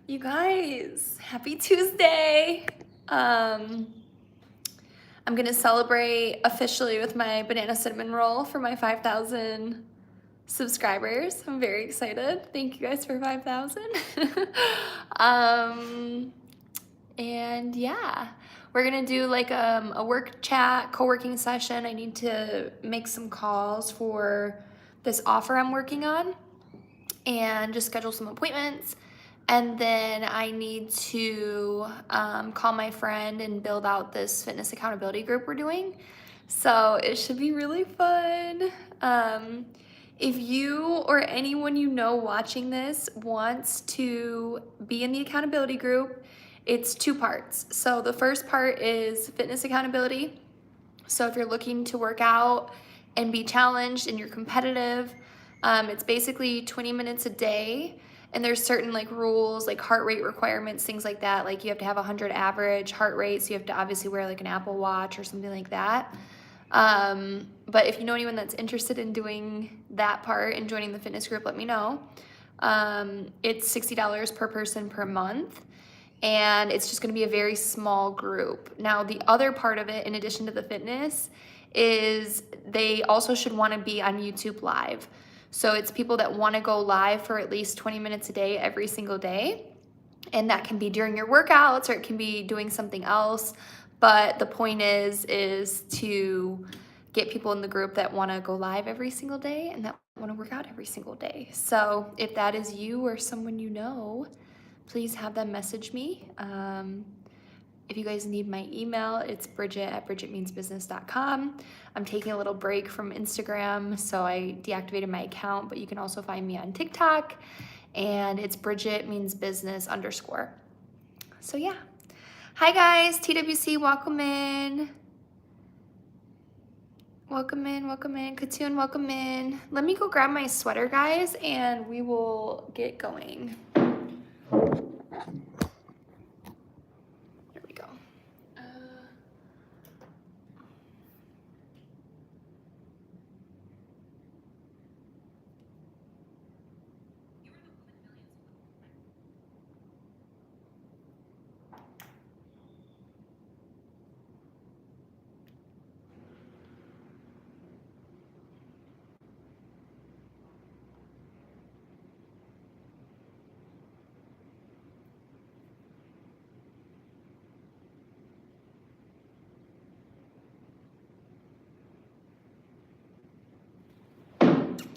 You guys, happy Tuesday. I'm gonna celebrate officially with my banana cinnamon roll for my 5,000 subscribers. I'm very excited. Thank you guys for 5,000. And yeah, we're gonna do like a work chat, co-working session. I need to make some calls for this offer I'm working on and just schedule some appointments. And then I need to call my friend and build out this fitness accountability group we're doing. So it should be really fun. If you or anyone you know watching this wants to be in the accountability group, it's 2 parts. So the first part is fitness accountability. So if you're looking to work out and be challenged and you're competitive, it's basically 20 minutes a day. And there's certain like rules, like heart rate requirements, things like that. Like you have to have 100 average heart rate. So you have to obviously wear like an Apple Watch or something like that. But if you know anyone that's interested in doing that part and joining the fitness group, let me know. It's $60 per person per month. And it's just gonna be a very small group. Now, the other part of it, in addition to the fitness, is they also should wanna be on YouTube Live. So it's people that wanna go live for at least 20 minutes a day, every single day. And that can be during your workouts, or it can be doing something else. But the point is to get people in the group that wanna go live every single day and that wanna work out every single day. So if that is you or someone you know, please have them message me. If you guys need my email, it's bridget@bridgetmeansbusiness.com. I'm taking a little break from Instagram, so I deactivated my account, but you can also find me on TikTok, and it's Bridget Means Business _. So yeah. Hi guys, TWC, welcome in. Welcome in, welcome in. Katoon, welcome in. Let me go grab my sweater, guys, and we will get going. There we go.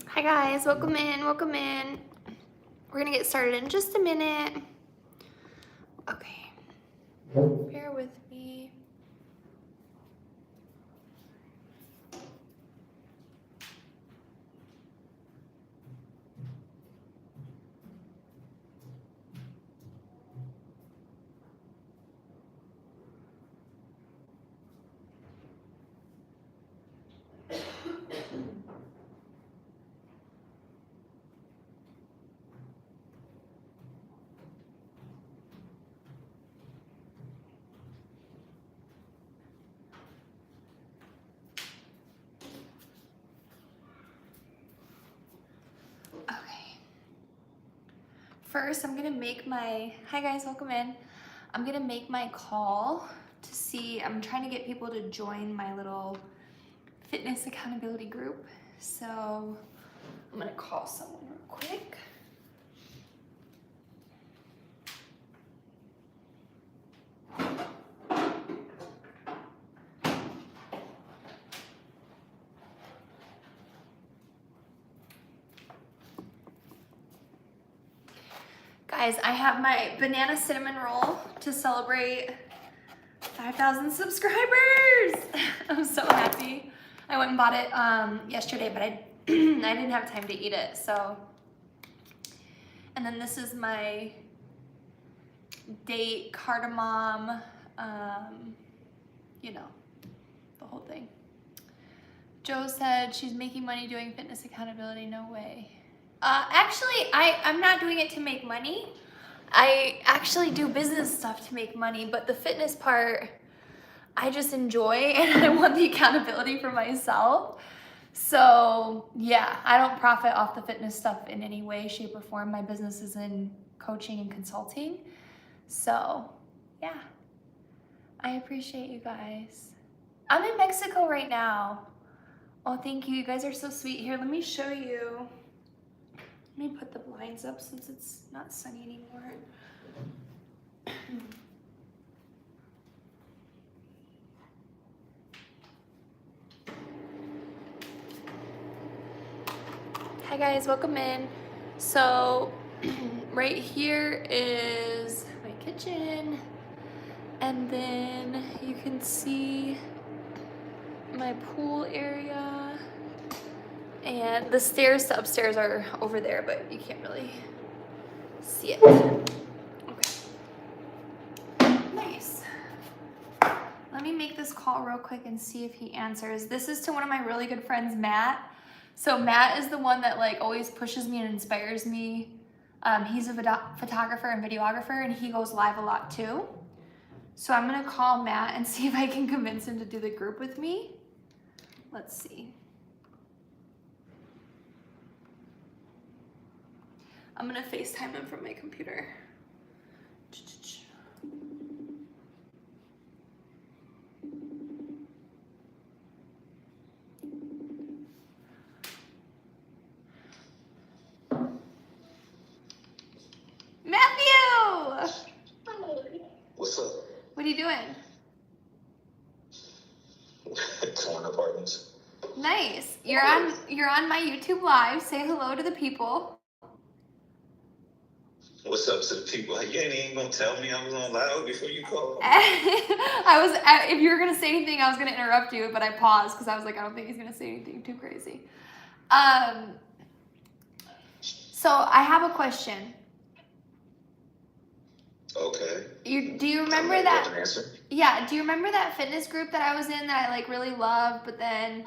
Hi guys, welcome in, welcome in. We're gonna get started in just a minute. Okay, bear with me. First, I'm gonna make my, hi guys, welcome in. I'm gonna make my call to see, I'm trying to get people to join my little fitness accountability group. So I'm gonna call someone real quick. Guys, I have my banana cinnamon roll to celebrate 5,000 subscribers. I'm so happy. I went and bought it yesterday, but I didn't have time to eat it, so. And then this is my date cardamom, you know, the whole thing. Joe said she's making money doing fitness accountability. No way. Actually, I'm not doing it to make money. I actually do business stuff to make money, but the fitness part, I just enjoy, and I want the accountability for myself. So yeah, I don't profit off the fitness stuff in any way, shape, or form. My business is in coaching and consulting. So yeah, I appreciate you guys. I'm in Mexico right now. Oh, thank you. You guys are so sweet. Here, let me show you. Let me put the blinds up since it's not sunny anymore. Hi guys, welcome in. So right here is my kitchen, and then you can see my pool area, and the stairs to upstairs are over there, but you can't really see it. Okay, nice. Let me make this call real quick and see if he answers. This is to one of my really good friends, Matt. So Matt is the one that like always pushes me and inspires me. He's a photographer and videographer, and he goes live a lot too. So I'm gonna call Matt and see if I can convince him to do the group with me. Let's see. I'm gonna FaceTime him from my computer. Matthew! What's up? What are you doing? Torn apartments. Nice. You're on my YouTube live. Say hello to the people. What's up to the people? You ain't even gonna tell me I was on live before you called. If you were gonna say anything, I was gonna interrupt you, but I paused because I was like, I don't think he's gonna say anything too crazy. So I have a question. Okay. Do you remember that? Yeah. Do you remember that fitness group that I was in that I like really loved, but then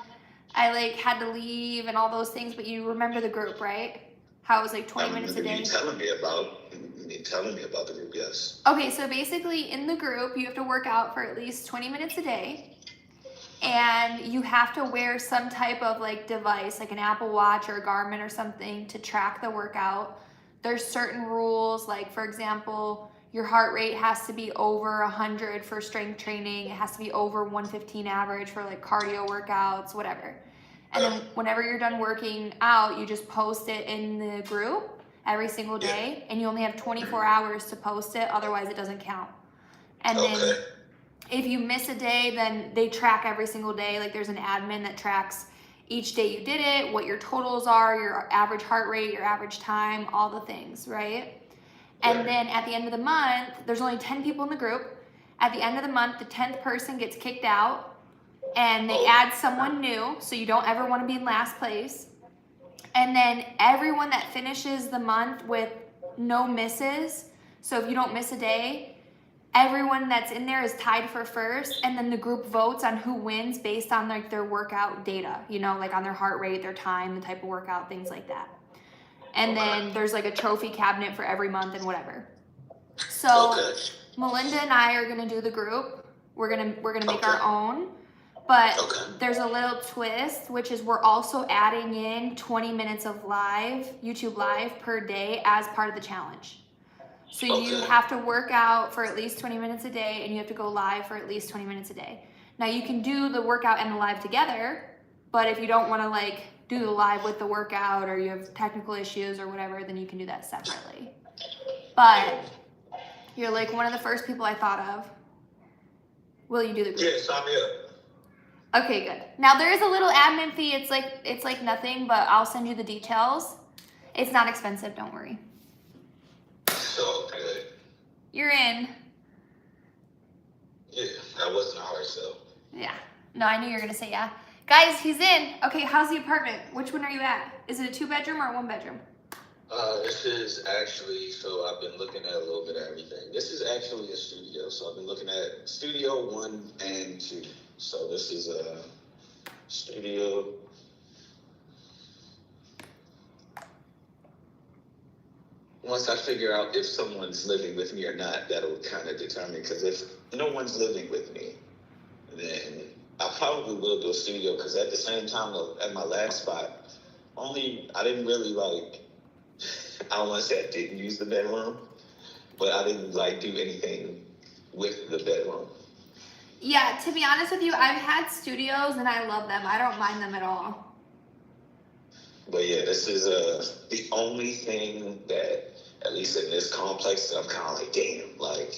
I like had to leave and all those things? But you remember the group, right? How it was like 20 minutes a day. You telling me about the group? Yes. Okay, so basically in the group you have to work out for at least 20 minutes a day, and you have to wear some type of like device, like an Apple Watch or a Garmin or something, to track the workout. There's certain rules, like for example, your heart rate has to be over 100 for strength training. It has to be over 115 average for like cardio workouts, whatever. And then whenever you're done working out, you just post it in the group every single day, and you only have 24 hours to post it, otherwise it doesn't count. And then if you miss a day, then they track every single day. Like there's an admin that tracks each day you did it, what your totals are, your average heart rate, your average time, all the things, right? And then at the end of the month, there's only 10 people in the group. At the end of the month, the 10th person gets kicked out, and they add someone new, so you don't ever want to be in last place. And then everyone that finishes the month with no misses, so if you don't miss a day, everyone that's in there is tied for first, and then the group votes on who wins based on like their workout data, you know, like on their heart rate, their time, the type of workout, things like that. And then there's like a trophy cabinet for every month and whatever. So Melinda and I are gonna do the group. We're gonna make our own, but there's a little twist, which is we're also adding in 20 minutes of YouTube live per day as part of the challenge. So you have to work out for at least 20 minutes a day, and you have to go live for at least 20 minutes a day. Now you can do the workout and the live together, but if you don't want to like do the live with the workout, or you have technical issues or whatever, then you can do that separately. But you're like one of the first people I thought of. Will you do the group? Yeah, sign me up. Okay, good. Now there is a little admin fee. It's like nothing, but I'll send you the details. It's not expensive, don't worry. So good. You're in. Yeah, that wasn't a hard sell. Yeah. No, I knew you were gonna say yeah. Guys, he's in. Okay, how's the apartment? Which one are you at? Is it a 2-bedroom or a 1-bedroom? This is actually, so I've been looking at a little bit of everything. This is actually a studio, so I've been looking at studio 1 and 2. So this is a studio. Once I figure out if someone's living with me or not, that'll kind of determine, because if no one's living with me, then I probably will do a studio because at the same time, at my last spot, I didn't really like. I don't want to say I didn't use the bedroom, but I didn't like do anything with the bedroom. Yeah, to be honest with you, I've had studios and I love them. I don't mind them at all. But yeah, this is the only thing that, at least in this complex, that I'm kind of like, damn, like,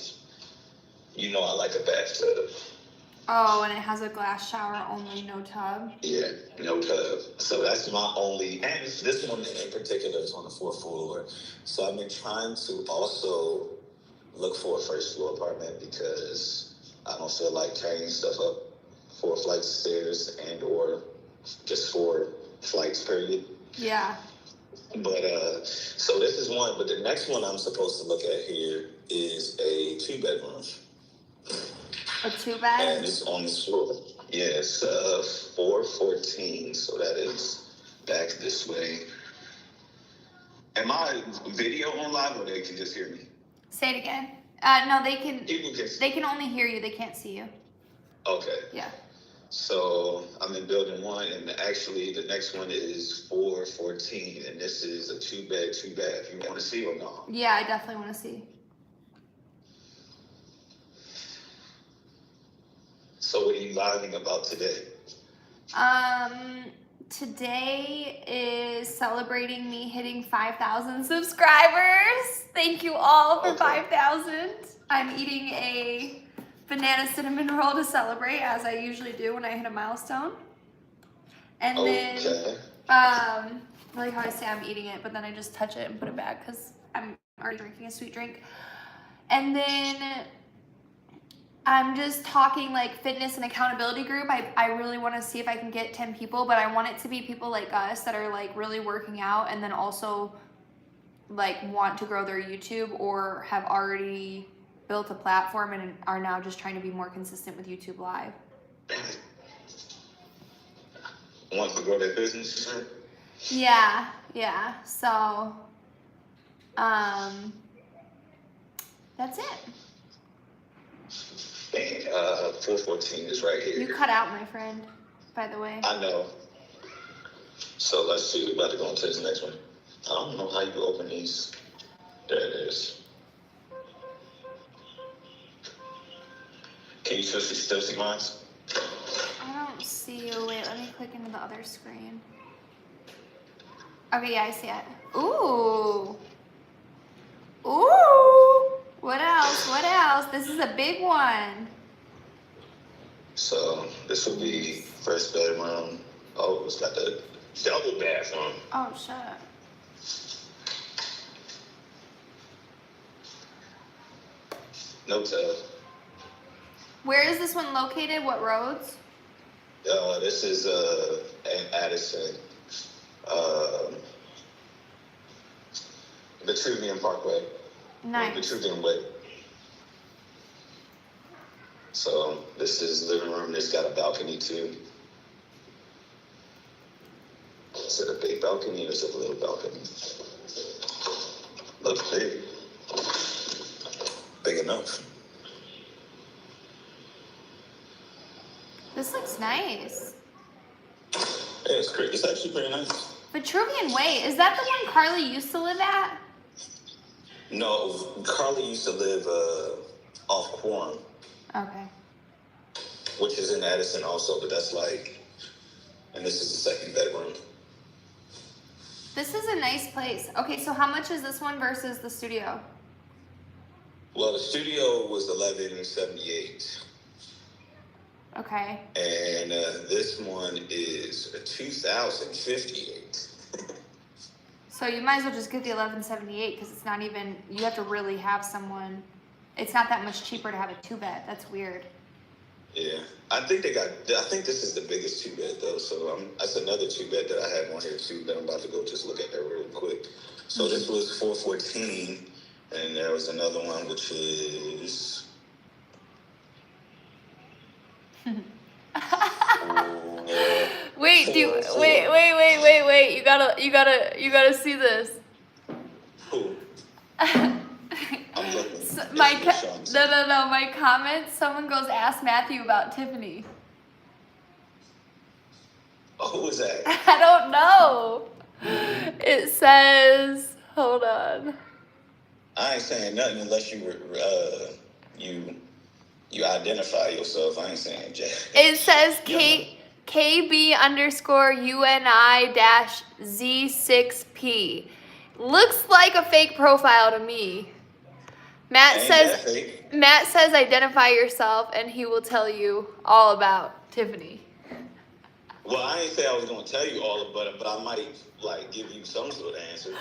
I like a bathtub. Oh, and it has a glass shower only, no tub. Yeah, no tub. So that's my only, and this one in particular is on the 4th floor. So I've been trying to also look for a first floor apartment because I don't feel like carrying stuff up 4 flights of stairs and or just 4 flights period. Yeah. But so this is one, but the next one I'm supposed to look at here is a 2-bedroom. A 2-bed? And it's on this floor. Yeah, it's 414, so that is back this way. Am I video on live or they can just hear me? Say it again. No, they can. They can only hear you. They can't see you. Okay. Yeah. So I'm in building 1, and actually the next one is 414, and this is a 2-bed, 2-bath. You want to see or no? Yeah, I definitely want to see. So what are you living about today? Today is celebrating me hitting 5,000 subscribers. Thank you all for 5,000. I'm eating a banana cinnamon roll to celebrate, as I usually do when I hit a milestone. And then, I like how I say I'm eating it, but then I just touch it and put it back because I'm already drinking a sweet drink. And then I'm just talking like fitness and accountability group. I really want to see if I can get 10 people, but I want it to be people like us that are like really working out and then also like want to grow their YouTube or have already built a platform and are now just trying to be more consistent with YouTube Live. Want to grow their business? Yeah. So, that's it. And 414 is right here. You cut out, my friend, by the way. I know. So let's see. We're about to go on to this next one. I don't know how you open these. There it is. Can you still see mine? I don't see you. Wait, let me click into the other screen. Okay, yeah, I see it. Ooh. What else? This is a big one. So this will be first bedroom. Oh, it's got the double bathroom. Oh, shut up. No tub. Where is this one located? What roads? This is in Addison. Vitruvian Parkway. Nice. Vitruvian Way. So this is living room. It's got a balcony too. Is it a big balcony or is it a little balcony? Looks big. Big enough. This looks nice. Yeah, it's great. It's actually pretty nice. Vitruvian Way. Is that the one Carly used to live at? No, Carly used to live off Quorum. Okay. Which is in Addison also, but that's like, and this is the second bedroom. This is a nice place. Okay, so how much is this one versus the studio? Well, the studio was $1178. Okay. And this one is $2,058. So you might as well just get the 1178 because it's not even, you have to really have someone. It's not that much cheaper to have a 2-bed. That's weird. Yeah, I think this is the biggest 2-bed though. So that's another 2-bed that I have on here too that I'm about to go just look at that real quick. So this was 414, and there was another one which is. Wait, wait. You gotta see this. Who? I'm looking. No. My comment, someone goes, ask Matthew about Tiffany. Who is that? I don't know. It says, hold on. I ain't saying nothing unless you identify yourself. I ain't saying jack. It says Yeah. KB_UNI-Z6P. Looks like a fake profile to me. Matt Ain't says that fake? identify yourself and he will tell you all about Tiffany. Well, I ain't say I was gonna tell you all about it, but I might give you some sort of answer.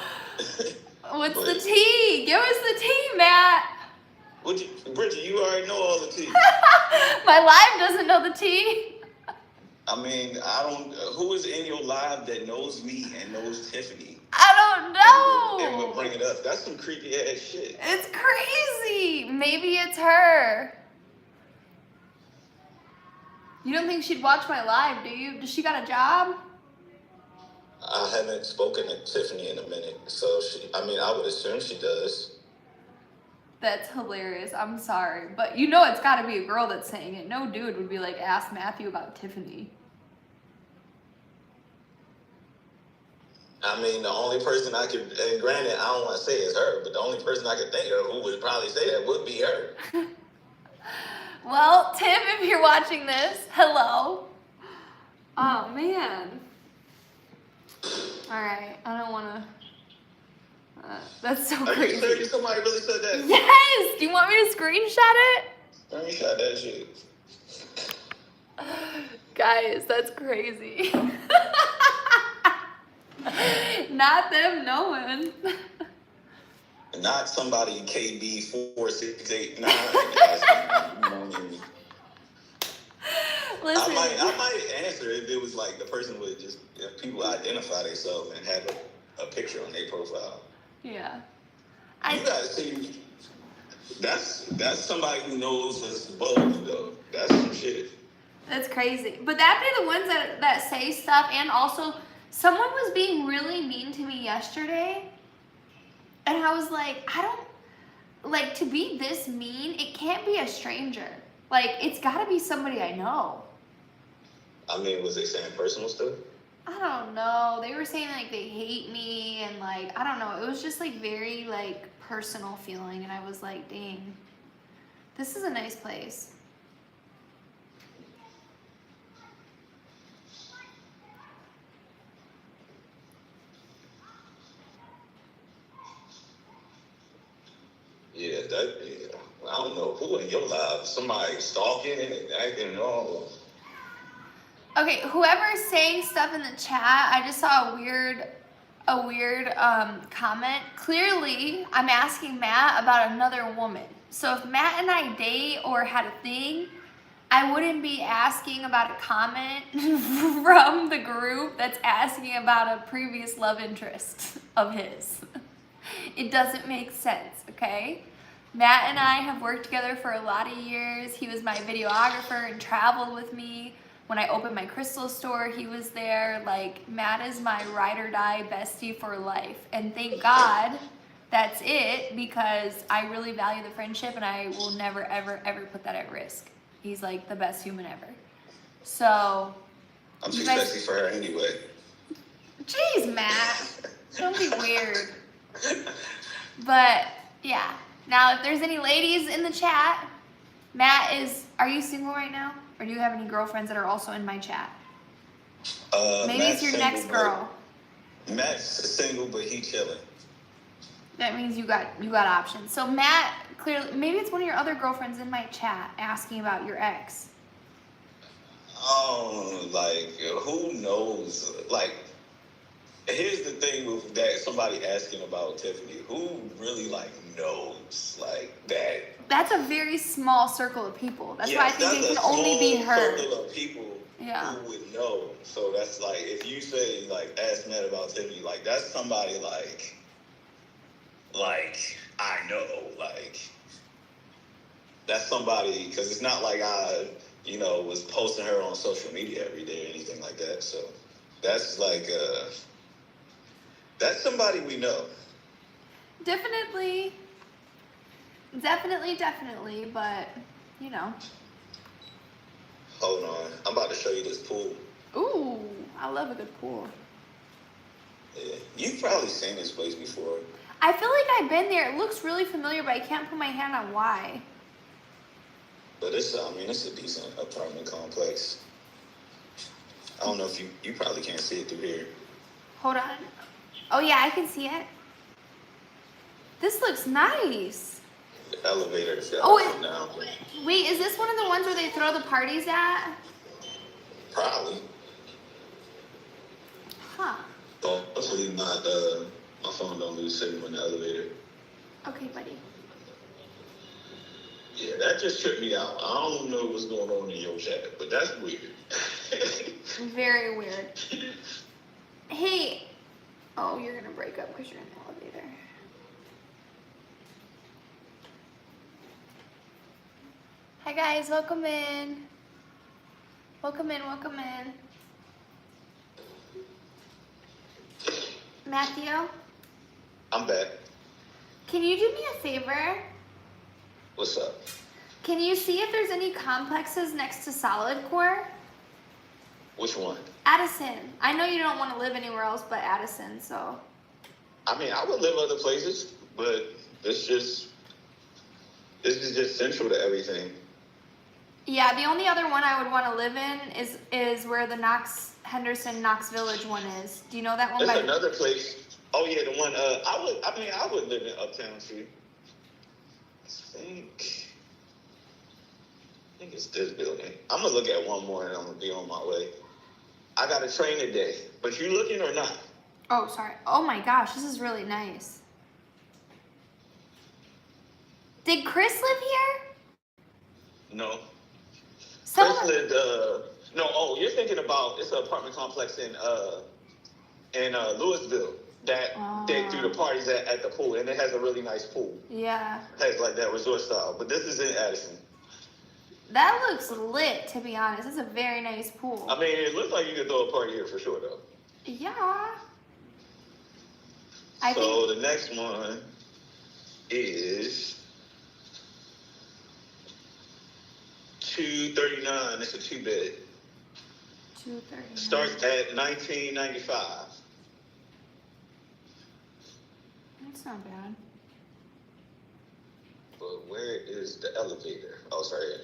What's the tea? Give us the tea, Matt. Bridget, you already know all the tea. My live doesn't know the tea. I mean, I don't. Who is in your live that knows me and knows Tiffany? I don't know. And we'll bring it up. That's some creepy ass shit. It's crazy. Maybe it's her. You don't think she'd watch my live, do you? Does she got a job? I haven't spoken to Tiffany in a minute, so I would assume she does. That's hilarious. I'm sorry. But you know it's got to be a girl that's saying it. No dude would be like, ask Matthew about Tiffany. I mean, the only person I could, and granted, I don't want to say it's her, but the only person I could think of who would probably say that would be her. Well, Tim, if you're watching this, hello. Oh, man. All right. I don't want to. That's so crazy. Are you serious? Somebody really said that? Yes. Do you want me to screenshot it? Screenshot that shit. Guys, that's crazy. Not them knowing. Not somebody KB4689. Listen. I might answer if it was like the person would just, if people identify themselves and have a picture on their profile. Yeah. You gotta see, that's somebody who knows us both, though. That's some shit. That's crazy. But that'd be the ones that say stuff. And also, someone was being really mean to me yesterday. And I was like, to be this mean, it can't be a stranger. Like, it's gotta be somebody I know. I mean, was they saying personal stuff? I don't know. They were saying, like, they hate me. And, like, I don't know. It was just, like, very, like, personal feeling. And I was like, dang, this is a nice place. Yeah, I don't know who in your life. Somebody stalking and acting all. Okay, whoever's saying stuff in the chat, I just saw a weird comment. Clearly, I'm asking Matt about another woman. So if Matt and I date or had a thing, I wouldn't be asking about a comment from the group that's asking about a previous love interest of his. It doesn't make sense, okay? Matt and I have worked together for a lot of years. He was my videographer and traveled with me. When I opened my crystal store, he was there. Like, Matt is my ride or die bestie for life. And thank God that's it, because I really value the friendship and I will never, ever, ever put that at risk. He's like the best human ever. So. I'm too sexy for her anyway. Jeez, Matt. Don't be weird. But, yeah. Now, if there's any ladies in the chat, are you single right now? Or do you have any girlfriends that are also in my chat? Maybe Matt's it's your next girl. Matt's single, but he chilling. That means you got options. So Matt, clearly, maybe it's one of your other girlfriends in my chat asking about your ex. Oh, who knows? Here's the thing with that, somebody asking about Tiffany. Who really knows that? That's a very small circle of people. That's why I think it can only be her. Circle of people who would know. So that's if you say ask Matt about Tiffany, that's somebody I know, that's somebody, because it's not like I was posting her on social media every day or anything like that. So that's that's somebody we know. Definitely, but Hold on, I'm about to show you this pool. Ooh, I love a good pool. Yeah. You've probably seen this place before. I feel like I've been there. It looks really familiar, but I can't put my hand on why. But it's a decent apartment complex. I don't know if you probably can't see it through here. Hold on. Oh yeah, I can see it. This looks nice. The elevator is Oh, now. wait, is this one of the ones where they throw the parties at? Probably. Huh. Hopefully not. My phone don't lose signal in the elevator. Okay, buddy. Yeah, that just tripped me out. I don't know what's going on in your chat, but that's weird. Very weird. Hey. Oh, you're gonna break up because you're in the elevator. Hi guys, welcome in. Welcome in, welcome in. Matthew? I'm back. Can you do me a favor? What's up? Can you see if there's any complexes next to Solid Core? Which one? Addison. I know you don't want to live anywhere else but Addison, so. I mean, I would live other places, but this is just central to everything. Yeah, the only other one I would want to live in is where the Henderson Knox Village one is. Do you know that one? There's another place. Oh yeah, the one. I would live in Uptown too. I think it's this building. I'm gonna look at one more and I'm gonna be on my way. I got a train today, but you looking or not? Oh, sorry. Oh my gosh, this is really nice. Did Chris live here? No. Someone... Chris lived. No. Oh, you're thinking about it's an apartment complex in Louisville that they do the parties at the pool, and it has a really nice pool. Yeah. It has like that resort style, but this is in Addison. That looks lit, to be honest. It's a very nice pool. I mean, it looks like you could throw a party here for sure, though. Yeah. So the next one is 239. It's a 2-bed. 239. Starts at $19.95. That's not bad. But where is the elevator? Oh, sorry.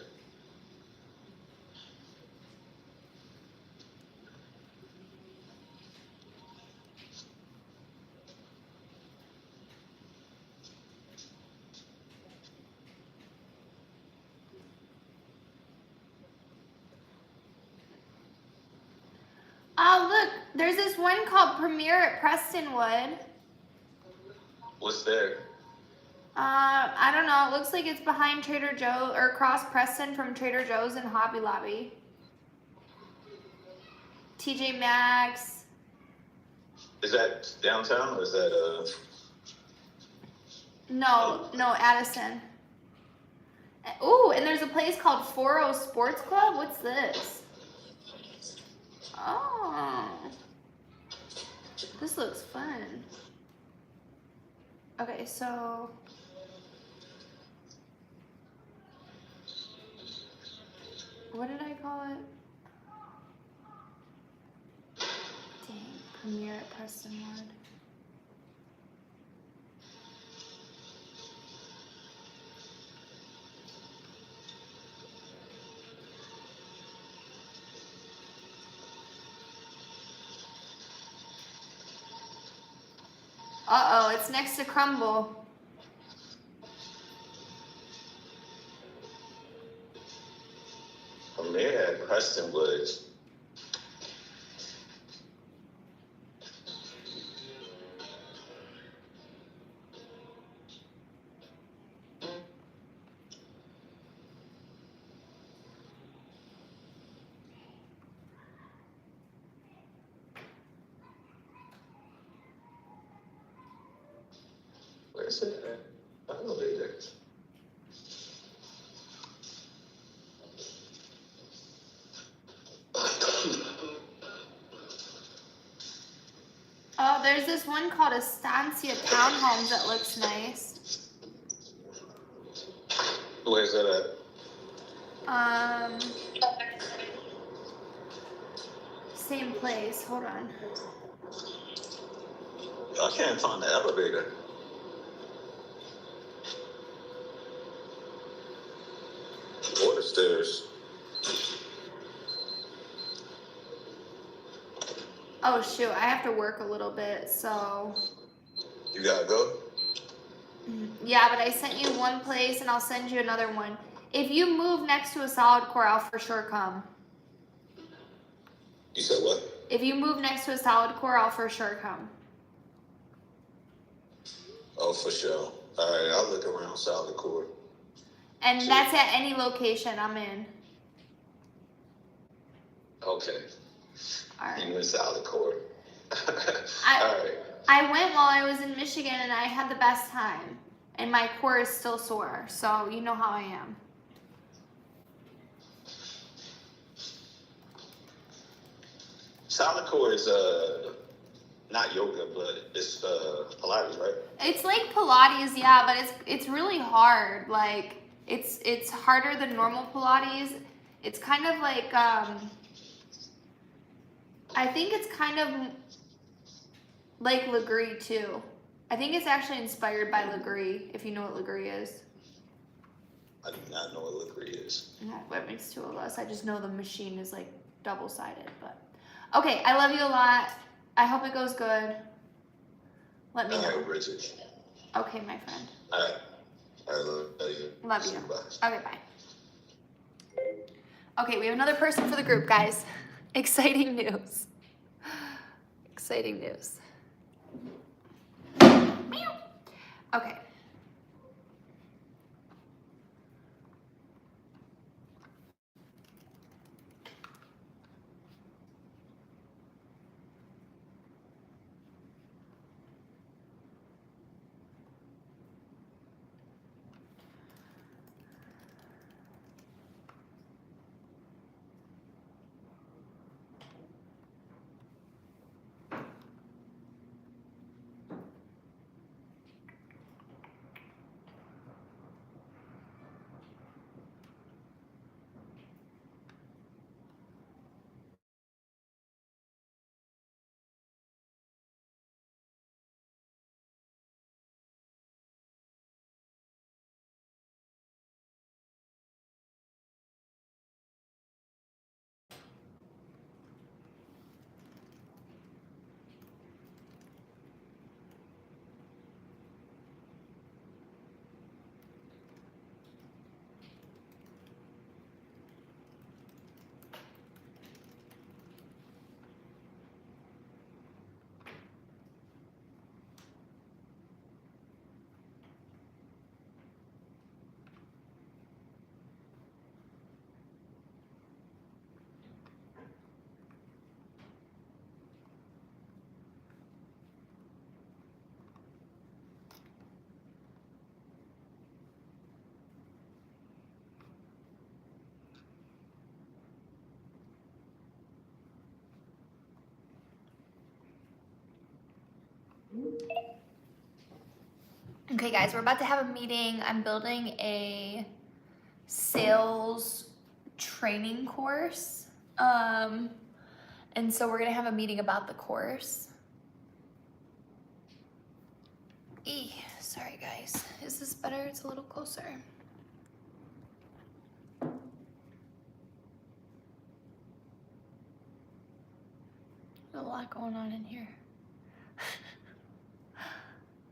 Oh, look, there's this one called Premier at Prestonwood. What's there? I don't know. It looks like it's behind Trader Joe's or across Preston from Trader Joe's and Hobby Lobby. TJ Maxx. Is that downtown or is that No, Addison. Ooh, and there's a place called 40 Sports Club. What's this? Oh. This looks fun. Okay, so... What did I call it? Dang, Premier at Prestonwood. Uh-oh, it's next to Crumble. From there at Prestonwood? Where's it at? Elevator. Oh, there's this one called Estancia Townhomes that looks nice. Where's that at? same place. Hold on. I can't find the elevator. Or the stairs. Oh shoot, I have to work a little bit, so. You gotta go? Yeah, but I sent you one place and I'll send you another one. If you move next to a solid core, I'll for sure come. You said what? If you move next to a solid core, I'll for sure come. Oh, for sure. All right, I'll look around solid core. And that's at any location I'm in. Okay. All right. You in solid core. All right. I went while I was in Michigan and I had the best time. And my core is still sore, so you know how I am. Solid core is not yoga, but it's Pilates, right? It's like Pilates, yeah, but it's really hard. Like it's harder than normal Pilates. It's kind of like I think it's kind of like Legree too. I think it's actually inspired by Legree, if you know what Legree is. I do not know what Legree is. No, that makes two of us. I just know the machine is like double-sided, but okay, I love you a lot. I hope it goes good. Let me know. All right, Bridget. Okay, my friend. All right. I love you. Love you. Bye. Okay, bye. Okay, we have another person for the group, guys. Exciting news. Exciting news. Meow. Okay. Okay, guys, we're about to have a meeting. I'm building a sales training course. And so we're gonna have a meeting about the course. Sorry guys. Is this better? It's a little closer. There's a lot going on in here.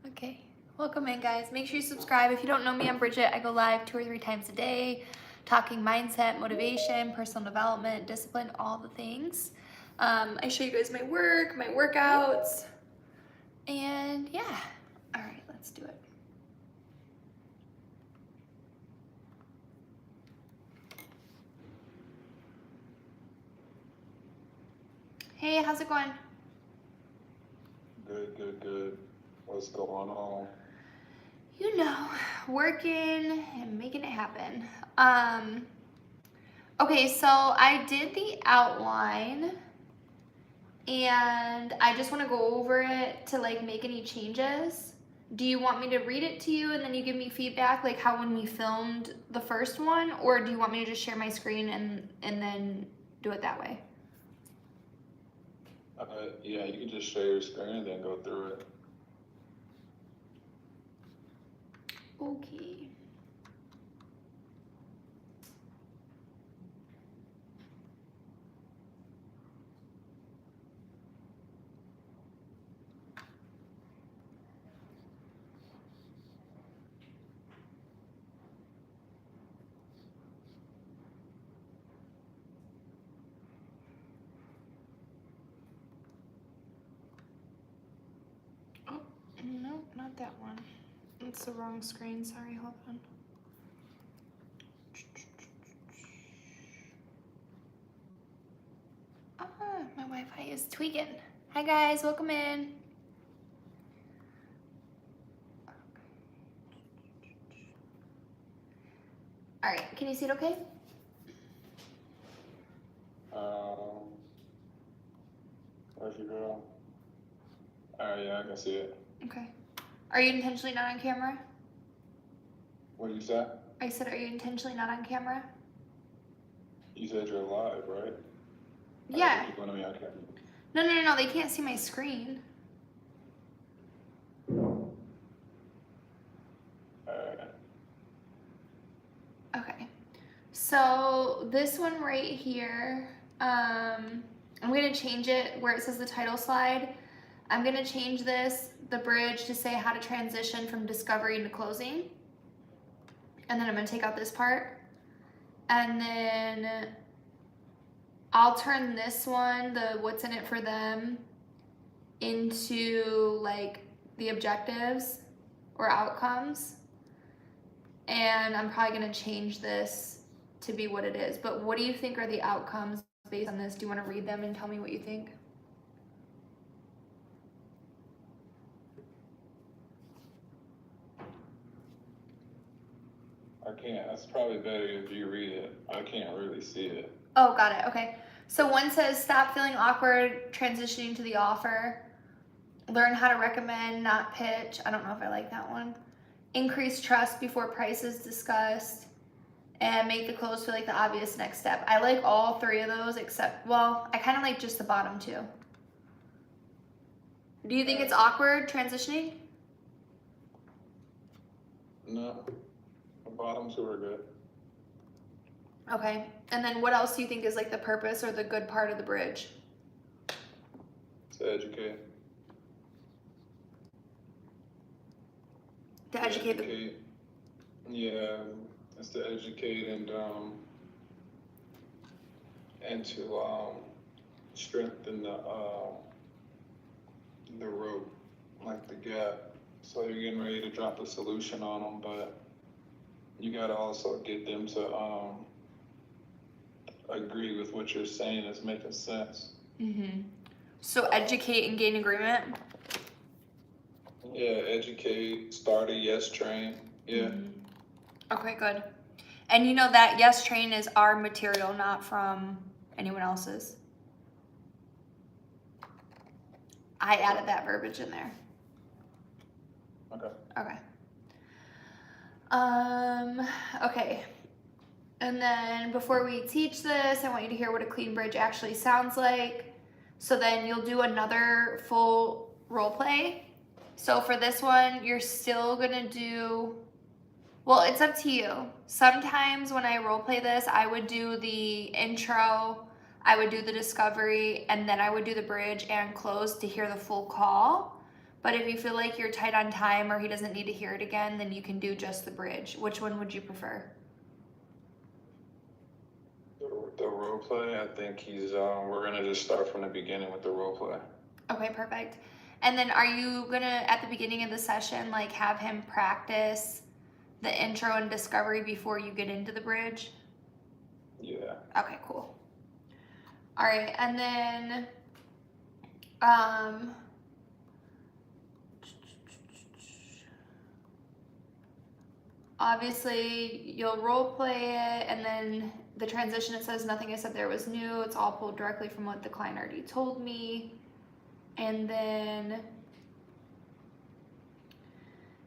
Okay. Welcome in, guys. Make sure you subscribe. If you don't know me, I'm Bridget. I go live 2 or 3 times a day, talking mindset, motivation, personal development, discipline, all the things. I show you guys my work, my workouts, and yeah. All right, let's do it. Hey, how's it going? Good. What's going on? You know, working and making it happen. Okay, so I did the outline and I just want to go over it to like make any changes. Do you want me to read it to you and then you give me feedback like how when we filmed the first one, or do you want me to just share my screen and then do it that way? Yeah, you can just share your screen and then go through it. Okay. Oh, no, not that one. It's the wrong screen. Sorry, hold on. Ah, my Wi-Fi is tweaking. Hi guys, welcome in. All right, can you see it okay? Where'd you go? Yeah, I can see it. Okay. Are you intentionally not on camera? What did you say? I said, are you intentionally not on camera? You said you're live, right? Yeah. You're going to be on camera. No, they can't see my screen. Alright. Okay. So this one right here, I'm gonna change it where it says the title slide. I'm gonna change the bridge to say how to transition from discovery to closing. And then I'm gonna take out this part. And then I'll turn this one, the what's in it for them, into like the objectives or outcomes. And I'm probably gonna change this to be what it is. But what do you think are the outcomes based on this? Do you wanna read them and tell me what you think? I can't. That's probably better if you read it. I can't really see it. Oh, got it, okay. So one says stop feeling awkward transitioning to the offer. Learn how to recommend, not pitch. I don't know if I like that one. Increase trust before price is discussed. And make the close feel like the obvious next step. I like all three of those except, well, I kind of like just the bottom two. Do you think it's awkward transitioning? No. The bottom two are good. Okay, and then what else do you think is like the purpose or the good part of the bridge? To educate. To educate. Yeah, it's to educate and to strengthen the rope, like the gap. So you're getting ready to drop a solution on them, but you gotta also get them to agree with what you're saying is making sense. Mm-hmm. So educate and gain agreement? Yeah, educate, start a yes train. Yeah. Mm-hmm. Okay, good. And you know that yes train is our material, not from anyone else's. I added that verbiage in there. Okay. Okay. Okay. And then before we teach this, I want you to hear what a clean bridge actually sounds like. So then you'll do another full role play. So for this one, you're still gonna do, well, it's up to you. Sometimes when I role play this, I would do the intro, I would do the discovery, and then I would do the bridge and close to hear the full call. But if you feel like you're tight on time or he doesn't need to hear it again, then you can do just the bridge. Which one would you prefer? The role play, I think we're gonna just start from the beginning with the role play. Okay, perfect. And then are you gonna, at the beginning of the session, like have him practice the intro and discovery before you get into the bridge? Yeah. Okay, cool. All right, and then, obviously you'll role play it, and then the transition, it says nothing I said there was new. It's all pulled directly from what the client already told me. And then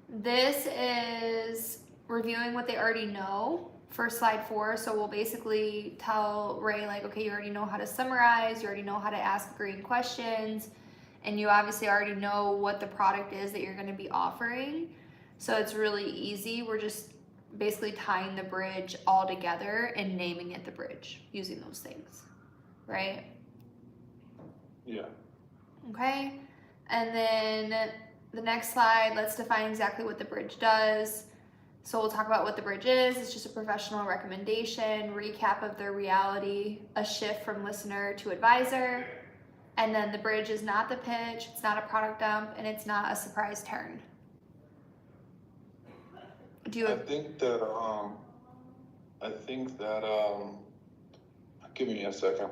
this is reviewing what they already know for slide 4. So we'll basically tell Ray, like, okay, you already know how to summarize, you already know how to ask great questions, and you obviously already know what the product is that you're going to be offering. So it's really easy. We're just basically tying the bridge all together and naming it the bridge using those things, right? Yeah. Okay, and then the next slide, let's define exactly what the bridge does. So we'll talk about what the bridge is. It's just a professional recommendation, recap of their reality, a shift from listener to advisor. And then the bridge is not the pitch, it's not a product dump, and it's not a surprise turn. Do you? I think that give me a second.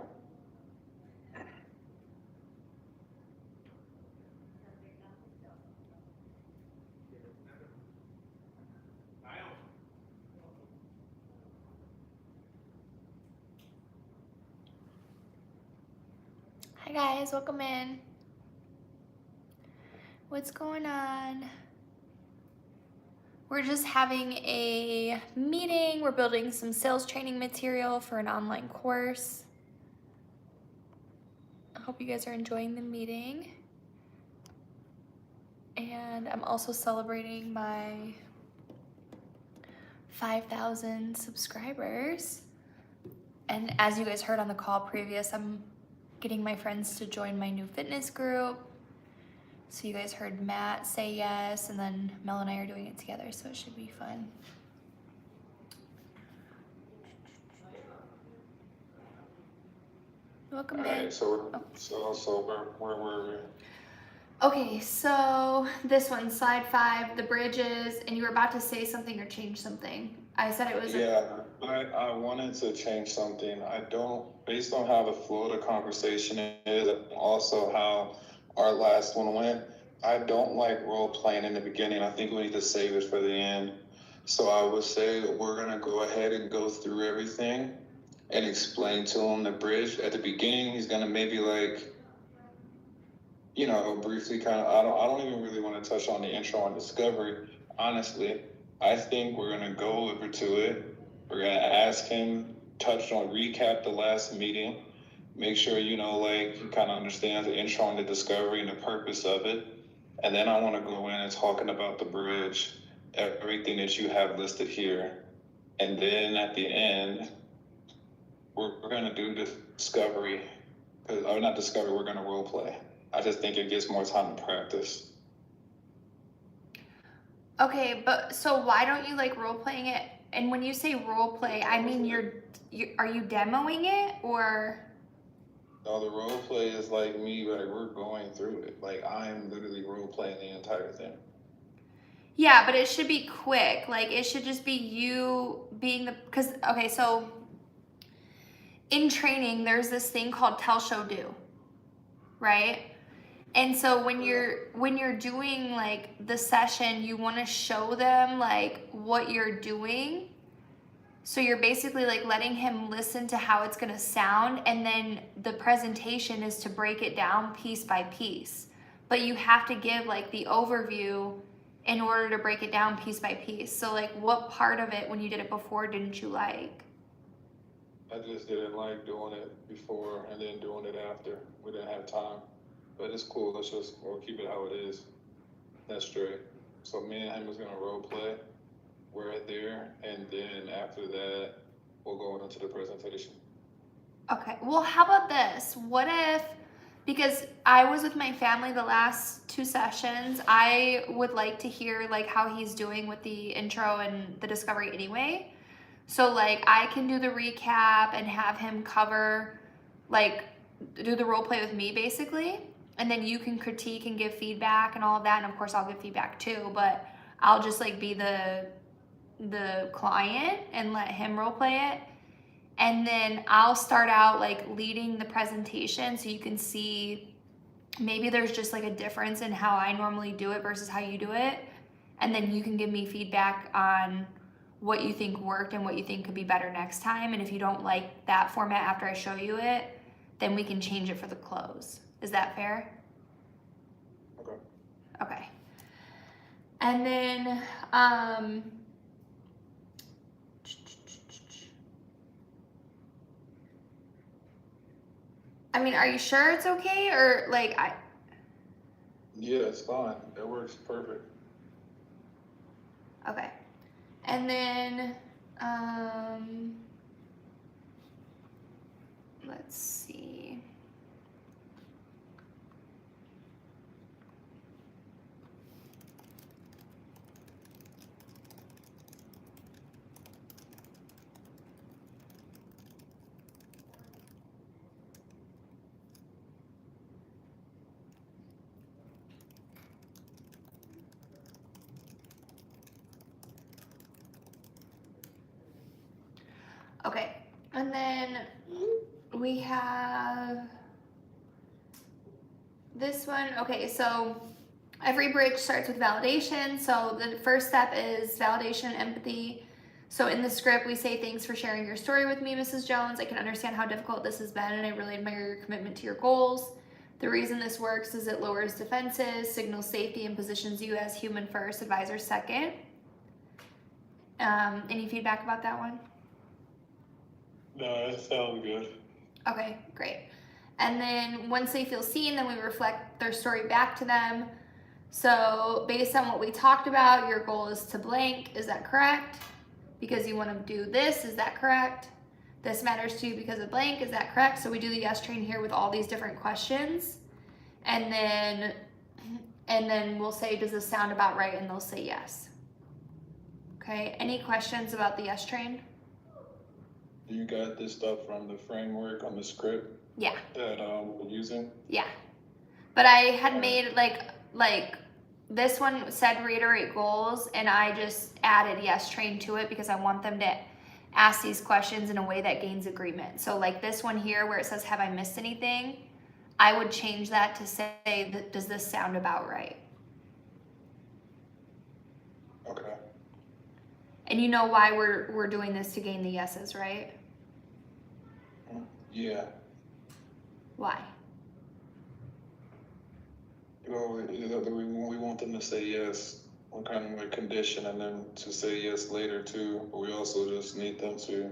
Hi guys, welcome in. What's going on? We're just having a meeting. We're building some sales training material for an online course. I hope you guys are enjoying the meeting. And I'm also celebrating my 5,000 subscribers. And as you guys heard on the call previous, I'm getting my friends to join my new fitness group. So you guys heard Matt say yes, and then Mel and I are doing it together, so it should be fun. Welcome in. Alright, so where were we? Okay, so this one, slide 5, the bridges, and you were about to say something or change something. I said it was I wanted to change something. I don't, based on how the flow of the conversation is, and also how our last one went, I don't like role playing in the beginning. I think we need to save it for the end. So I would say we're gonna go ahead and go through everything and explain to him the bridge. At the beginning, he's gonna maybe like, briefly kind of, I don't even really want to touch on the intro on discovery. Honestly, I think we're going to go over to it. We're going to ask him, recap the last meeting, make sure, he kind of understands the intro on the discovery and the purpose of it. And then I want to go in and talking about the bridge, everything that you have listed here. And then at the end, we're going to do discovery, or not discovery, we're going to role play. I just think it gives more time to practice. Okay, but so why don't you like role playing it? And when you say role play, I mean are you demoing it or? No, the role play is like me, like we're going through it. Like I'm literally role playing the entire thing. Yeah, but it should be quick. Like it should just be you being so in training, there's this thing called tell, show, do, right? And so when you're doing like the session, you want to show them like what you're doing. So you're basically like letting him listen to how it's going to sound, and then the presentation is to break it down piece by piece. But you have to give like the overview in order to break it down piece by piece. So like what part of it when you did it before didn't you like? I just didn't like doing it before and then doing it after. We didn't have time. But it's cool. We'll keep it how it is. That's straight. So me and him is gonna role play. We're there, and then after that, we'll go into the presentation. Okay. Well, how about this? What if, because I was with my family the last 2 sessions, I would like to hear like how he's doing with the intro and the discovery anyway. So like I can do the recap and have him cover, like do the role play with me basically. And then you can critique and give feedback and all of that. And of course I'll give feedback too, but I'll just like be the client and let him role play it. And then I'll start out like leading the presentation so you can see maybe there's just like a difference in how I normally do it versus how you do it. And then you can give me feedback on what you think worked and what you think could be better next time. And if you don't like that format after I show you it, then we can change it for the close. Is that fair? Okay. Okay. And then I mean, are you sure it's okay, or like Yeah, it's fine. That works perfect. okay. And then, let's see. Okay, and then we have this one. Okay, so every bridge starts with validation. So the first step is validation and empathy. So in the script, we say, thanks for sharing your story with me, Mrs. Jones. I can understand how difficult this has been, and I really admire your commitment to your goals. The reason this works is it lowers defenses, signals safety, and positions you as human first, advisor second. Any feedback about that one? No, that sounds good. Okay, great. And then once they feel seen, then we reflect their story back to them. So based on what we talked about, your goal is to blank. Is that correct? Because you want to do this. Is that correct? This matters to you because of blank. Is that correct? So we do the yes train here with all these different questions. And then we'll say, does this sound about right? And they'll say yes. Okay, any questions about the yes train? You got this stuff from the framework on the script Yeah. that we're using? Yeah. But I had made like this one said reiterate goals, and I just added yes train to it because I want them to ask these questions in a way that gains agreement. So like this one here where it says, have I missed anything? I would change that to say, does this sound about right? Okay. And you know why we're doing this, to gain the yeses, right? Yeah. Why? You know, we want them to say yes on kind of a condition, and then to say yes later too. But we also just need them to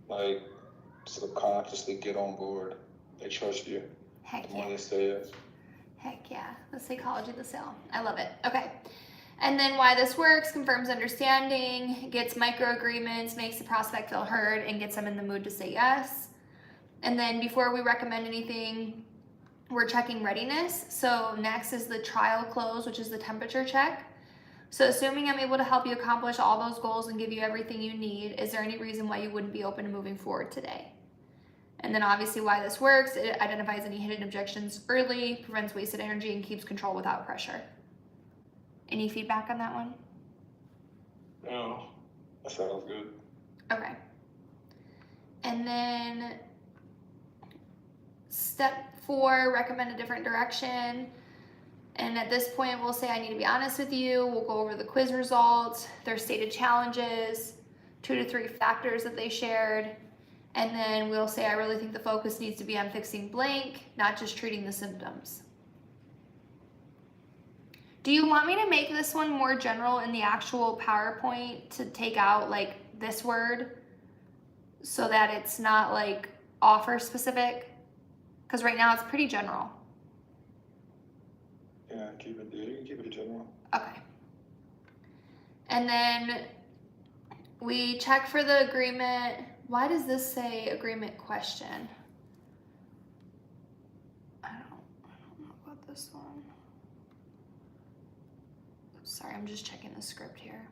like subconsciously get on board. They trust you. Heck The more yeah. they say yes. Heck yeah. The psychology of the sale. I love it. Okay. And then why this works: confirms understanding, gets micro agreements, makes the prospect feel heard, and gets them in the mood to say yes. And then before we recommend anything, we're checking readiness. So next is the trial close, which is the temperature check. So assuming I'm able to help you accomplish all those goals and give you everything you need, is there any reason why you wouldn't be open to moving forward today? And then obviously why this works: it identifies any hidden objections early, prevents wasted energy, and keeps control without pressure. Any feedback on that one? No, that sounds good. Okay. And then step 4, recommend a different direction. And at this point, we'll say, I need to be honest with you. We'll go over the quiz results, their stated challenges, 2 to 3 factors that they shared. And then we'll say, I really think the focus needs to be on fixing blank, not just treating the symptoms. Do you want me to make this one more general in the actual PowerPoint to take out like this word so that it's not like offer specific? Because right now it's pretty general. Yeah, you can keep it general. Okay. And then we check for the agreement. Why does this say agreement question? I don't know about this one. Sorry, I'm just checking the script here.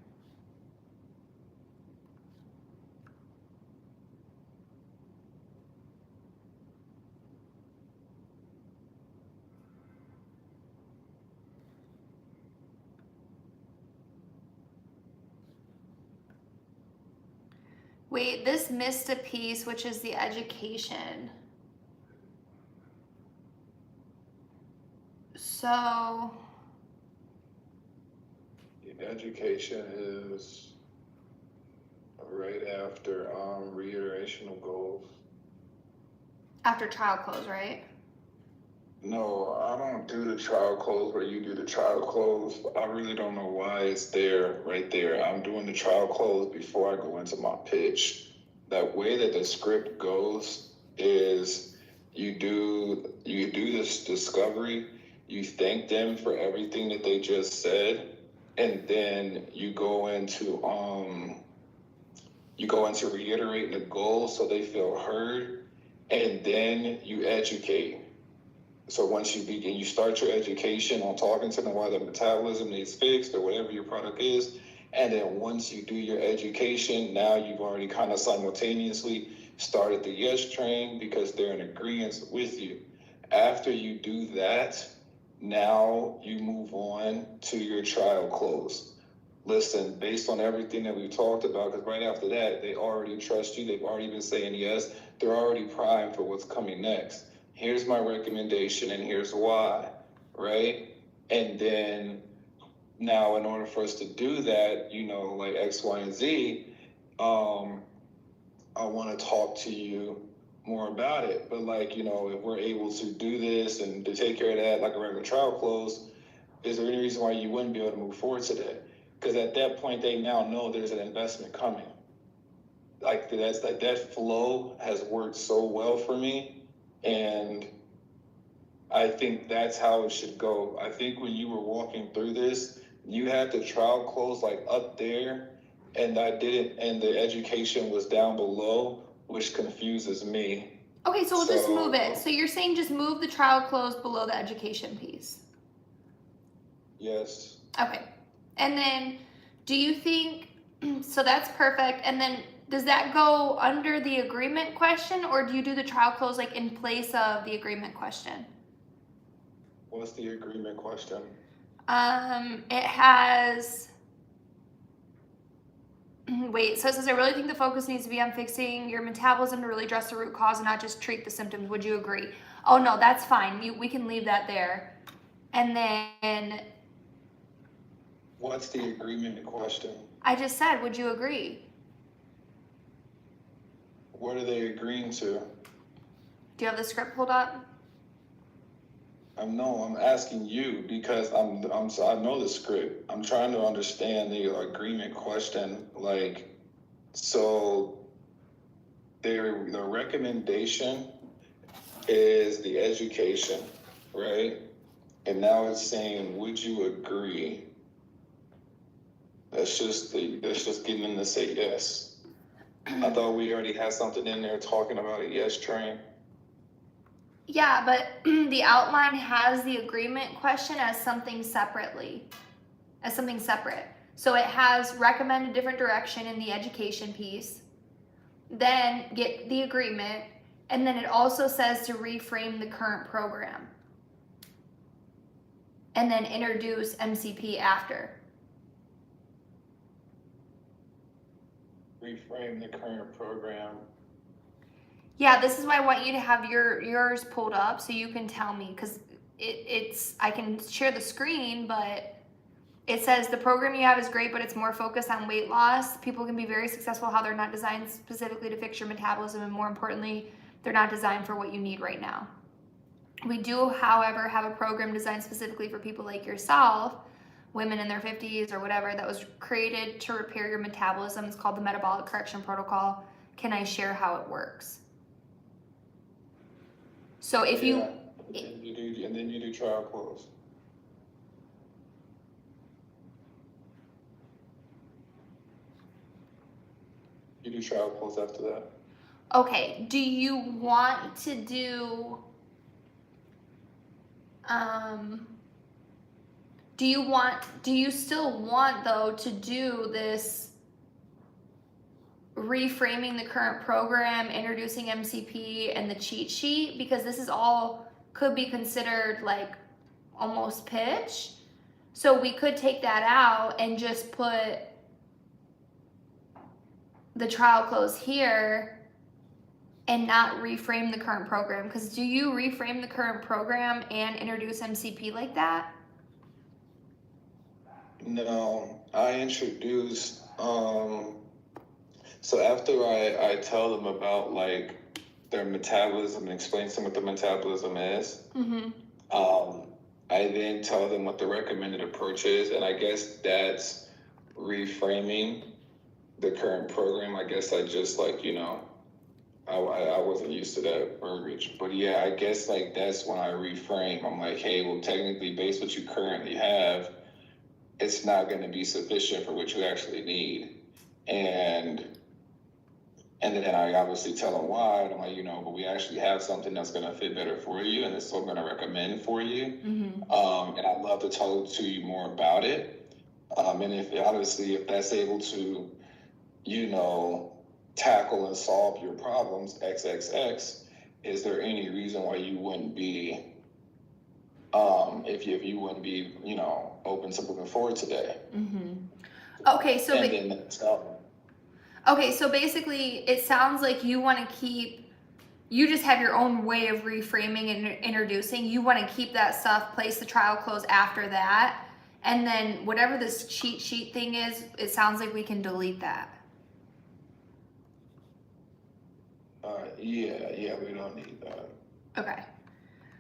Wait, this missed a piece, which is the education. So, The education is right after reiteration of goals. after trial close, right? No, I don't do the trial close where you do the trial close. I really don't know why it's there, right there. I'm doing the trial close before I go into my pitch. That way that the script goes is you do this discovery, you thank them for everything that they just said, and then you go into reiterating the goal so they feel heard, and then you educate. So once you start your education on talking to them why their metabolism needs fixed or whatever your product is. And then once you do your education, now you've already kind of simultaneously started the yes train because they're in agreement with you. After you do that, now you move on to your trial close. Listen, based on everything that we've talked about, because right after that, they already trust you. They've already been saying yes. They're already primed for what's coming next. Here's my recommendation and here's why, right? And then now in order for us to do that, like X, Y, and Z, I want to talk to you more about it. But if we're able to do this and to take care of that like a regular trial close, is there any reason why you wouldn't be able to move forward today? Because at that point, they now know there's an investment coming. That flow has worked so well for me. And I think that's how it should go. I think when you were walking through this, you had the trial close up there, and and the education was down below, which confuses me. Okay, so we'll just move it. So you're saying just move the trial close below the education piece? Yes. Okay. And then do you think, so that's perfect. And then does that go under the agreement question, or do you do the trial close in place of the agreement question? What's the agreement question? It has, wait, so it says, I really think the focus needs to be on fixing your metabolism to really address the root cause and not just treat the symptoms. Would you agree? Oh no, that's fine. We can leave that there. And then what's the agreement question? I just said, would you agree? What are they agreeing to? Do you have the script pulled up? No, I'm asking you because I know the script. I'm trying to understand the agreement question. So the recommendation is the education, right? And now it's saying, would you agree? That's just getting them to say yes. I thought we already had something in there talking about a yes train. Yeah, but the outline has the agreement question as something separate. So it has recommend a different direction in the education piece, then get the agreement, and then it also says to reframe the current program. And then introduce MCP after. Reframe the current program. Yeah, this is why I want you to have yours pulled up so you can tell me, because I can share the screen, but it says the program you have is great, but it's more focused on weight loss. People can be very successful how they're not designed specifically to fix your metabolism, and more importantly, they're not designed for what you need right now. We do, however, have a program designed specifically for people like yourself, women in their 50s or whatever, that was created to repair your metabolism. It's called the Metabolic Correction Protocol. Can I share how it works? So if and then you do trial close. You do trial close after that. Okay, do you want to do, do you still want though to do this reframing the current program, introducing MCP, and the cheat sheet? Because this is all could be considered almost pitch. So we could take that out and just put the trial close here and not reframe the current program. Because do you reframe the current program and introduce MCP like that? No, I introduced, so after I tell them about their metabolism and explain to them what the metabolism is, I then tell them what the recommended approach is, and I guess that's reframing the current program. I guess I just I wasn't used to that verbiage, but yeah, I guess like that's when I reframe. I'm like, hey, well, technically, based what you currently have, it's not going to be sufficient for what you actually need, and then I obviously tell them why. And I'm like, but we actually have something that's going to fit better for you, and it's what I'm going to recommend for you. And I'd love to talk to you more about it. And if that's able to, tackle and solve your problems, XXX, is there any reason why you wouldn't be, if you wouldn't be, open to moving forward today? Okay, so And then okay, so basically, it sounds like you want to you just have your own way of reframing and introducing. You want to keep that stuff, place the trial close after that, and then whatever this cheat sheet thing is, it sounds like we can delete that. Yeah, we don't need that. Okay.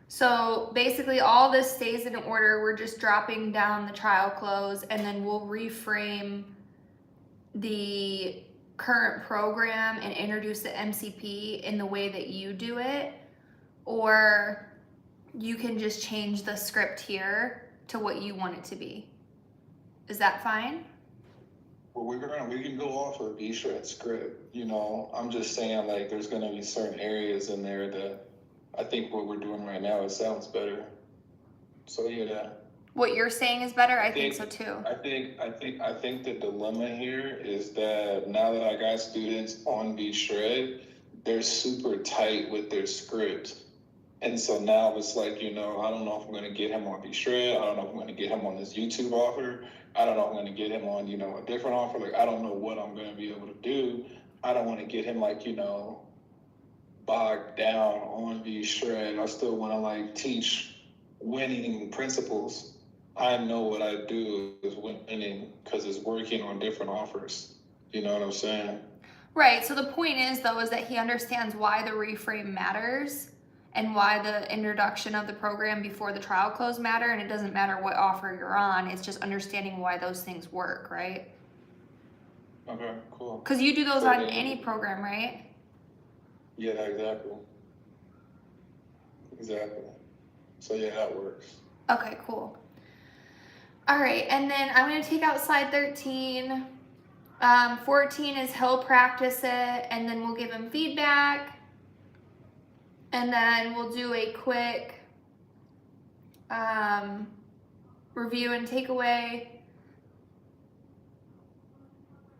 So basically all this stays in order. We're just dropping down the trial close, and then we'll reframe the current program and introduce the MCP in the way that you do it, or you can just change the script here to what you want it to be. Is that fine? Well, we can go off of B-Shred script, I'm just saying, like, there's gonna be certain areas in there that I think what we're doing right now, it sounds better. So yeah. What you're saying is better? I think so too. I think the dilemma here is that now that I got students on B-Shred, they're super tight with their script. And so now it's like, I don't know if I'm going to get him on B-Shred. I don't know if I'm going to get him on this YouTube offer. I don't know if I'm going to get him on, a different offer. Like, I don't know what I'm going to be able to do. I don't want to get him, like, bogged down on B-Shred. I still want to, like, teach winning principles. I know what I do is winning because it's working on different offers. You know what I'm saying? Right. So the point is, though, is that he understands why the reframe matters and why the introduction of the program before the trial close matter. And it doesn't matter what offer you're on. It's just understanding why those things work, right? Okay, cool. Because you do those on any program, right? Yeah, exactly. So yeah, that works. Okay, cool. All right, and then I'm going to take out slide 13. 14 is he'll practice it, and then we'll give him feedback. And then we'll do a quick review and takeaway.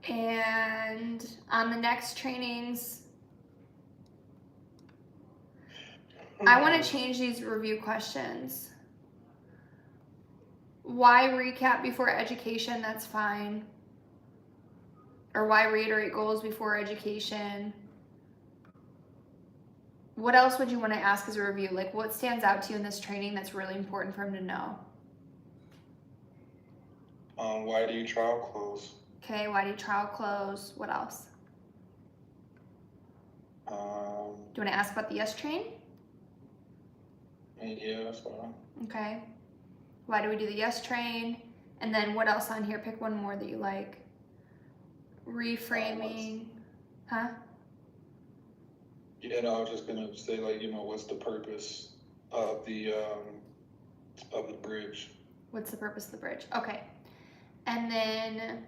And on the next trainings, I want to change these review questions. Why recap before education? That's fine. Or why reiterate goals before education? What else would you want to ask as a review? Like, what stands out to you in this training that's really important for him to know? Why do you trial close? Okay, why do you trial close? What else? Do you want to ask about the yes train? Yeah, that's fine. Okay. Why do we do the yes train? And then what else on here? Pick one more that you like. Reframing. Huh? Yeah, no, I was just gonna say, like, what's the purpose of the bridge? What's the purpose of the bridge? Okay. And then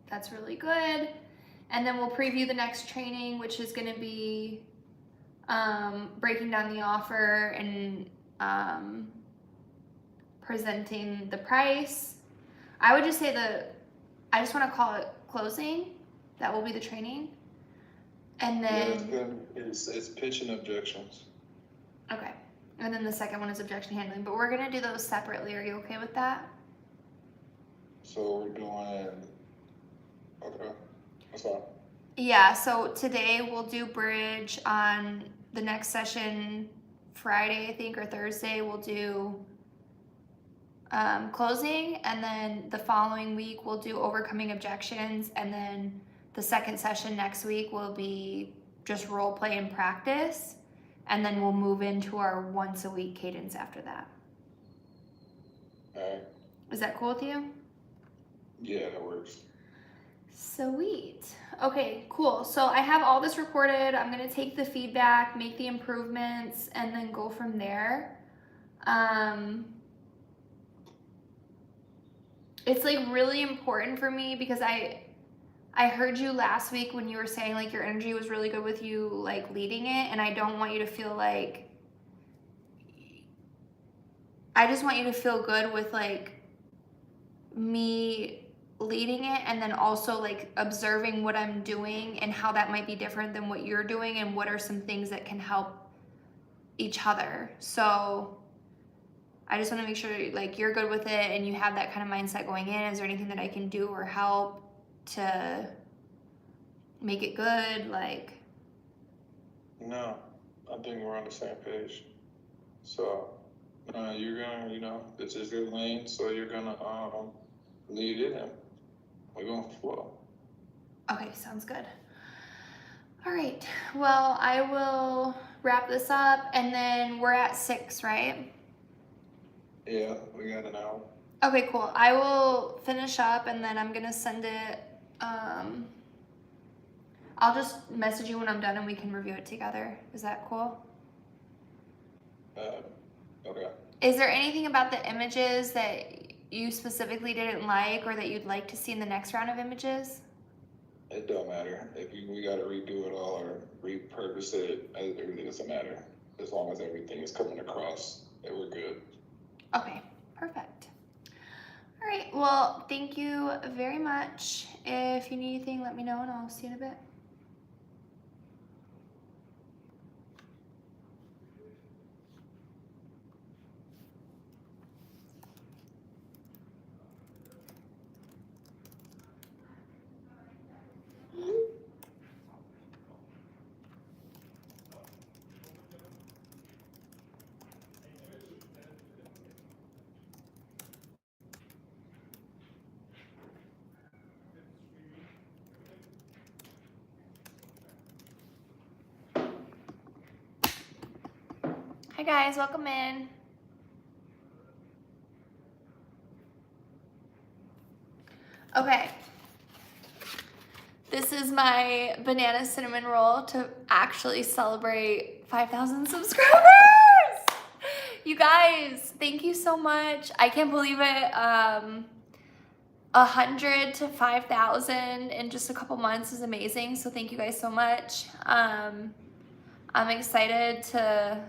that's really good. And then we'll preview the next training, which is going to be breaking down the offer and presenting the price. I would just say I just want to call it closing. That will be the training. And then yeah, it's good. It's pitch and objections. Okay. And then the second one is objection handling, but we're going to do those separately. Are you okay with that? So we're doing, okay, that's fine. Yeah, so today we'll do bridge. On the next session, Friday, I think, or Thursday, we'll do closing. And then the following week, we'll do overcoming objections. And then the second session next week will be just role play and practice. And then we'll move into our once a week cadence after that. All right. Is that cool with you? Yeah, that works. Sweet. Okay, cool. So I have all this recorded. I'm gonna take the feedback, make the improvements, and then go from there. It's like really important for me because I heard you last week when you were saying like your energy was really good with you like leading it, and I don't want you to feel like, I just want you to feel good with like me leading it, and then also like observing what I'm doing and how that might be different than what you're doing, and what are some things that can help each other. So I just want to make sure like you're good with it and you have that kind of mindset going in. Is there anything that I can do or help to make it good? Like, No, I think we're on the same page. So, you're gonna, this is your lane, so you're gonna lead it, and we're gonna flow. okay, sounds good. All right, well, I will wrap this up, and then we're at 6, right? Yeah, we got an hour. Okay, cool. I will finish up, and then I'm gonna send it. I'll just message you when I'm done, and we can review it together. Is that cool? Okay. Is there anything about the images that you specifically didn't like, or that you'd like to see in the next round of images? It don't matter. We gotta redo it all or repurpose it, it really doesn't matter. As long as everything is coming across, we're good. Okay, perfect. All right, well, thank you very much. If you need anything, let me know, and I'll see you in a bit. Hi guys, welcome in. Okay. This is my banana cinnamon roll to actually celebrate 5,000 subscribers. You guys, thank you so much. I can't believe it. 100 to 5,000 in just a couple months is amazing. So thank you guys so much. I'm excited to,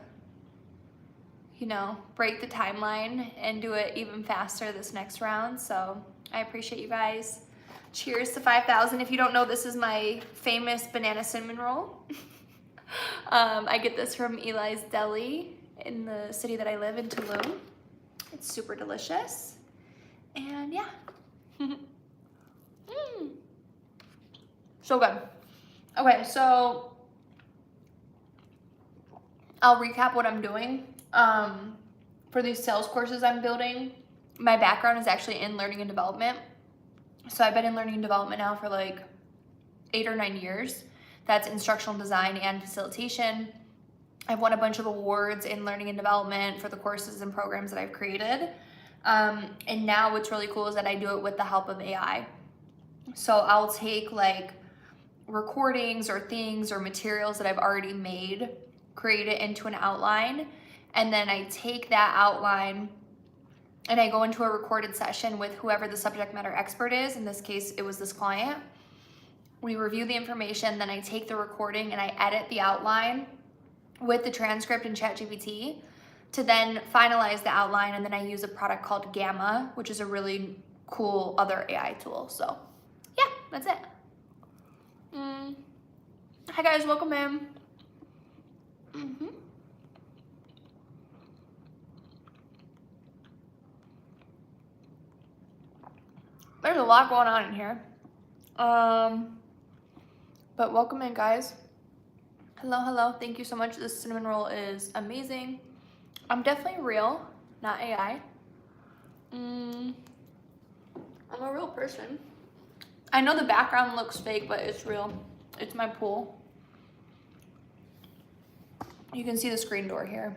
break the timeline and do it even faster this next round. So I appreciate you guys. Cheers to 5,000. If you don't know, this is my famous banana cinnamon roll. I get this from Eli's Deli in the city that I live in, Tulum. It's super delicious. And yeah. So good. Okay, so I'll recap what I'm doing. For these sales courses I'm building, my background is actually in learning and development. So I've been in learning and development now for like 8 or 9 years. That's instructional design and facilitation. I've won a bunch of awards in learning and development for the courses and programs that I've created. And now what's really cool is that I do it with the help of AI. So I'll take like recordings or things or materials that I've already made, create it into an outline, and then I take that outline and I go into a recorded session with whoever the subject matter expert is. In this case, it was this client. We review the information, then I take the recording and I edit the outline with the transcript in ChatGPT to then finalize the outline, and then I use a product called Gamma, which is a really cool other AI tool. So yeah, that's it. Hi guys, welcome in. There's a lot going on in here. But welcome in, guys. Hello. Thank you so much. This cinnamon roll is amazing. I'm definitely real, not AI. I'm a real person. I know the background looks fake, but it's real. It's my pool. You can see the screen door here.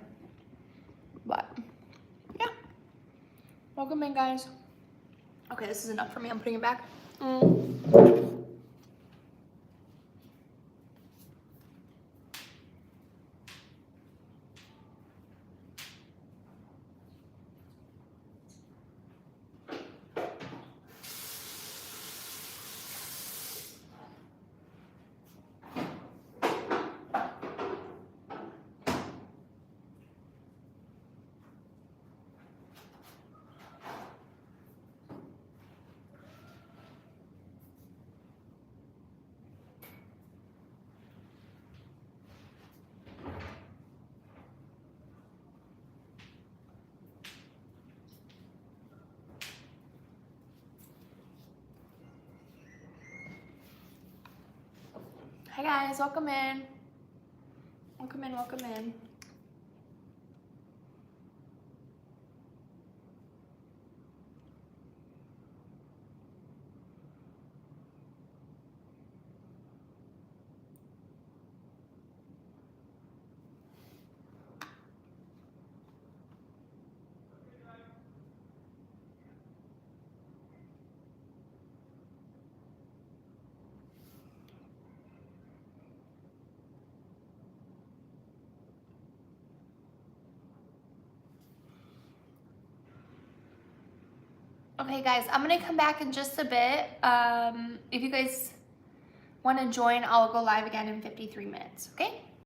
But yeah. Welcome in, guys. Okay, this is enough for me. I'm putting it back. Hi guys, welcome in. Welcome in, welcome in. Okay guys, I'm gonna come back in just a bit. If you guys want to join, I'll go live again in 53 minutes, okay?